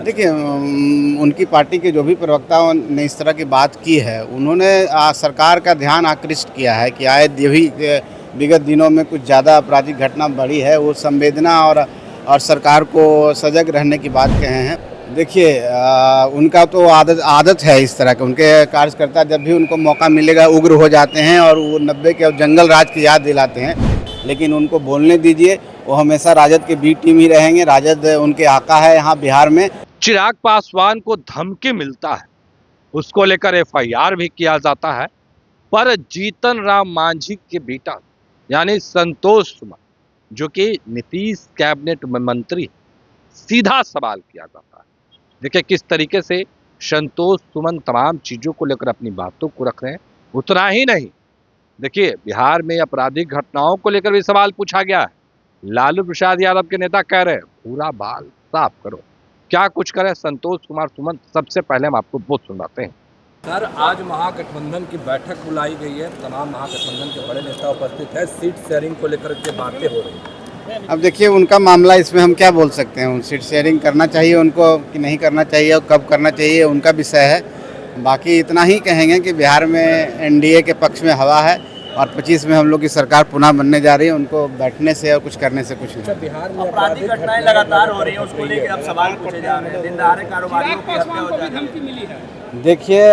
देखिए उनकी पार्टी के जो भी प्रवक्ताओं ने इस तरह की बात की है, उन्होंने सरकार का ध्यान आकृष्ट किया है कि आए भी विगत दिनों में कुछ ज़्यादा आपराधिक घटना बढ़ी है, वो संवेदना और सरकार को सजग रहने की बात कहे हैं। देखिए उनका तो आदत आदत है इस तरह के, उनके कार्यकर्ता जब भी उनको मौका मिलेगा उग्र हो जाते हैं और वो 90 के जंगल राज की याद दिलाते हैं। लेकिन उनको बोलने दीजिए, वो हमेशा राजद के बी टीम ही रहेंगे, राजद उनके आका है यहाँ बिहार में। चिराग पासवान को धमकी मिलता है, उसको लेकर एफआईआर भी किया जाता है, पर जीतन राम मांझी के बेटा यानी संतोष सुमन, जो कि नीतीश कैबिनेट में मंत्री, सीधा सवाल किया जाता है। देखिए किस तरीके से संतोष सुमन तमाम चीजों को लेकर अपनी बातों को रख रहे हैं। उतना ही नहीं, देखिए बिहार में आपराधिक घटनाओं को लेकर भी सवाल पूछा गया है। लालू प्रसाद यादव के नेता कह रहे हैं पूरा बाल साफ करो। क्या कुछ करे संतोष कुमार सुमन, सबसे पहले हम आपको वो सुनाते हैं। सर, आज महागठबंधन की बैठक बुलाई गई है, तमाम महागठबंधन के बड़े नेता उपस्थित है, सीट शेयरिंग को लेकर के बातें हो रही हैं। अब देखिए उनका मामला, इसमें हम क्या बोल सकते हैं। सीट शेयरिंग करना चाहिए उनको कि नहीं करना चाहिए और कब करना चाहिए, उनका विषय है। बाकी इतना ही कहेंगे कि बिहार में एनडीए के पक्ष में हवा है और 25 में हम लोग की सरकार पुनः बनने जा रही है। उनको बैठने से और कुछ करने से कुछ नहीं। बिहार में आपराधिक घटनाएं लगातार हो रही हैं, उसको लेकर अब सवाल पूछे जा रहे हैं। दिन दहाड़े कारोबारियों की हत्या हो जा रही है। देखिए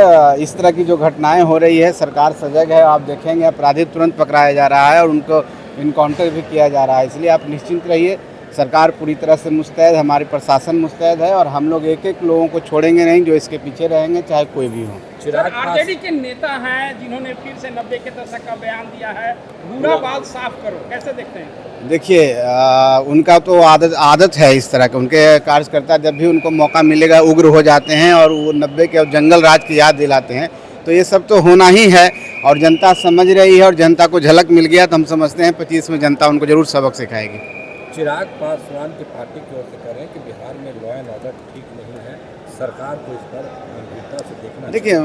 इस तरह की जो घटनाएं हो रही है, सरकार सजग है। आप देखेंगे अपराधी तुरंत पकड़ाया जा रहा है और उनको इनकाउंटर भी किया जा रहा है। इसलिए आप निश्चिंत रहिए, सरकार पूरी तरह से मुस्तैद, हमारी प्रशासन मुस्तैद है और हम लोग एक एक लोगों को छोड़ेंगे नहीं जो इसके पीछे रहेंगे, चाहे कोई भी हो। आरजेडी के नेता हैं जिन्होंने फिर से 90 के दशक का बयान दिया है, पूरा बाल साफ करो, कैसे देखते हैं? देखिए उनका तो आदत है इस तरह के, उनके कार्यकर्ता जब भी उनको मौका मिलेगा उग्र हो जाते हैं और वो 90 के जंगल राज की याद दिलाते हैं। तो ये सब तो होना ही है और जनता समझ रही है और जनता को झलक मिल गया तो हम समझते हैं 25 में जनता उनको जरूर सबक सिखाएगी। चिराग पासवान की पार्टी की ओर से कह रहे हैं कि बिहार में लॉ एंड ऑर्डर ठीक नहीं है, सरकार को इस पर गंभीरता से देखना। देखिए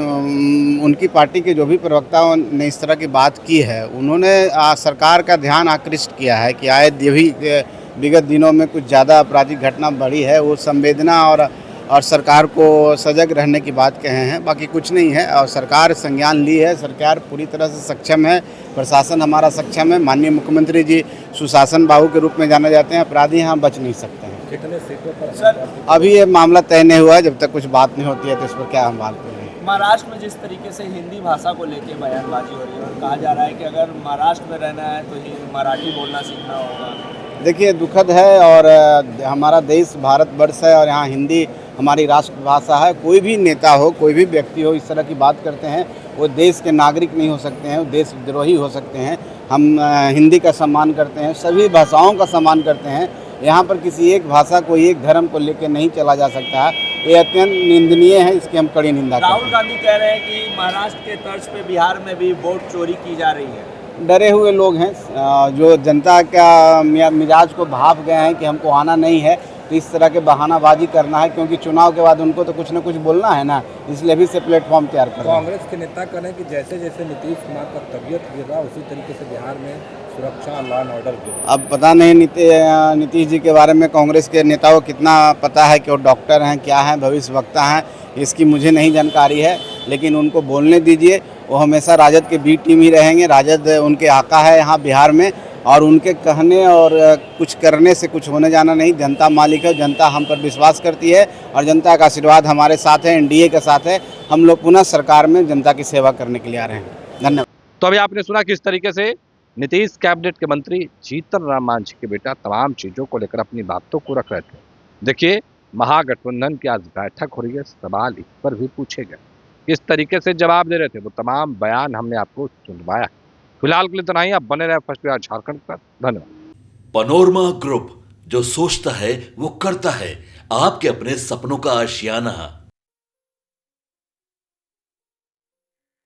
उनकी पार्टी के जो भी प्रवक्ताओं ने इस तरह की बात की है, उन्होंने सरकार का ध्यान आकृष्ट किया है कि आए भी विगत दिनों में कुछ ज़्यादा आपराधिक घटना बढ़ी है, वो संवेदना और सरकार को सजग रहने की बात कहे हैं। बाकी कुछ नहीं है और सरकार संज्ञान ली है, सरकार पूरी तरह से सक्षम है, प्रशासन हमारा सक्षम है। माननीय मुख्यमंत्री जी सुशासन बाबू के रूप में जाने जाते हैं, अपराधी यहाँ बच नहीं सकते हैं। कितने सीटों पर अभी ये मामला तय नहीं हुआ है, जब तक कुछ बात नहीं होती है तो इस पर क्या हम बात करेंगे। महाराष्ट्र में जिस तरीके से हिंदी भाषा को लेकर बयानबाजी हो रही है और कहा जा रहा है कि अगर महाराष्ट्र में रहना है तो मराठी बोलना सीखना होगा। देखिए दुखद है और हमारा देश भारतवर्ष है और यहाँ हिंदी हमारी राष्ट्रभाषा है। कोई भी नेता हो, कोई भी व्यक्ति हो, इस तरह की बात करते हैं वो देश के नागरिक नहीं हो सकते हैं, वो देशद्रोही हो सकते हैं। हम हिंदी का सम्मान करते हैं, सभी भाषाओं का सम्मान करते हैं। यहाँ पर किसी एक भाषा को, एक धर्म को लेकर नहीं चला जा सकता है। ये अत्यंत निंदनीय है, इसकी हम कड़ी निंदा करते हैं। राहुल गांधी कह रहे हैं कि महाराष्ट्र के तर्ज पे बिहार में भी वोट चोरी की जा रही है। डरे हुए लोग हैं जो जनता का मिजाज को भाप गए हैं कि हमको आना नहीं है, तो इस तरह के बहानाबाजी करना है, क्योंकि चुनाव के बाद उनको तो कुछ न कुछ बोलना है ना, इसलिए अभी से प्लेटफॉर्म तैयार कर रहे हैं। कांग्रेस के नेता कह रहे हैं कि जैसे जैसे नीतीश कुमार का तबीयत गिर रहा, उसी तरीके से बिहार में सुरक्षा लॉ एंड ऑर्डर गिर रहा। अब पता नहीं नीतीश जी के बारे में कांग्रेस के नेताओं को कितना पता है कि वो डॉक्टर हैं, क्या हैं, भविष्यवक्ता हैं, इसकी मुझे नहीं जानकारी है। लेकिन उनको बोलने दीजिए, वो हमेशा राजद के बी टीम ही रहेंगे, राजद उनके आका है यहाँ बिहार में और उनके कहने और कुछ करने से कुछ होने जाना नहीं। जनता मालिक है, जनता हम पर विश्वास करती है और जनता का आशीर्वाद हमारे साथ है, एनडीए के साथ है। हम लोग पुनः सरकार में जनता की सेवा करने के लिए आ रहे हैं। धन्यवाद। तो अभी आपने सुना किस तरीके से नीतीश कैबिनेट के मंत्री जीतन राम मांझी के बेटा तमाम चीजों को लेकर अपनी बातों को रख रहे थे। देखिए महागठबंधन की आज बैठक हो रही है, सवाल इस पर भी पूछे गए, किस तरीके से जवाब दे रहे थे, वो तमाम बयान हमने आपको सुनवाया। फिलहाल के लिए इतना ही, आप बने रहे फर्स्ट बिहार झारखंड पर। धन्यवाद। पनोरमा ग्रुप, जो सोचता है वो करता है, आपके अपने सपनों का आशियाना।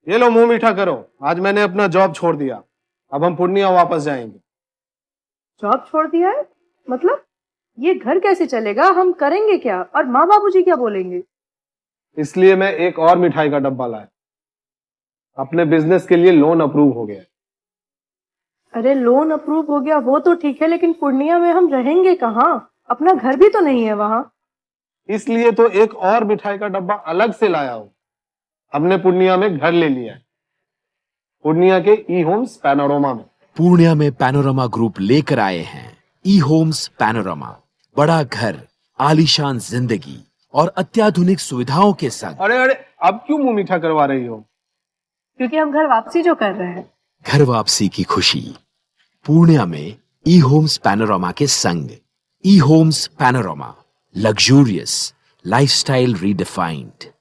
ये लो मुंह मीठा करो, आज मैंने अपना जॉब छोड़ दिया, अब हम पूर्णिया वापस जाएंगे। जॉब छोड़ दिया है? मतलब ये घर कैसे चलेगा, हम करेंगे क्या और माँ बाबूजी क्या बोलेंगे? इसलिए मैं एक और मिठाई का डब्बा लाया, अपने बिजनेस के लिए लोन अप्रूव हो गया। अरे लोन अप्रूव हो गया वो तो ठीक है, लेकिन पूर्णिया में हम रहेंगे कहाँ? अपना घर भी तो नहीं है वहाँ। इसलिए तो एक और मिठाई का डब्बा अलग से लाया हूं। हमने पूर्णिया में घर ले लिया है, पूर्णिया के ई होम्स पैनोरमा में। पूर्णिया में पैनोरमा ग्रुप लेकर आए हैं ई होम्स पैनोरमा। बड़ा घर, आलीशान जिंदगी और अत्याधुनिक सुविधाओं के संग। अरे अरे, अब क्यों मुंह मीठा करवा रही हो? क्योंकि हम घर वापसी जो कर रहे हैं। घर वापसी की खुशी पूर्णिया में ई होम्स पैनोरमा के संग। ई homes panorama, luxurious lifestyle redefined.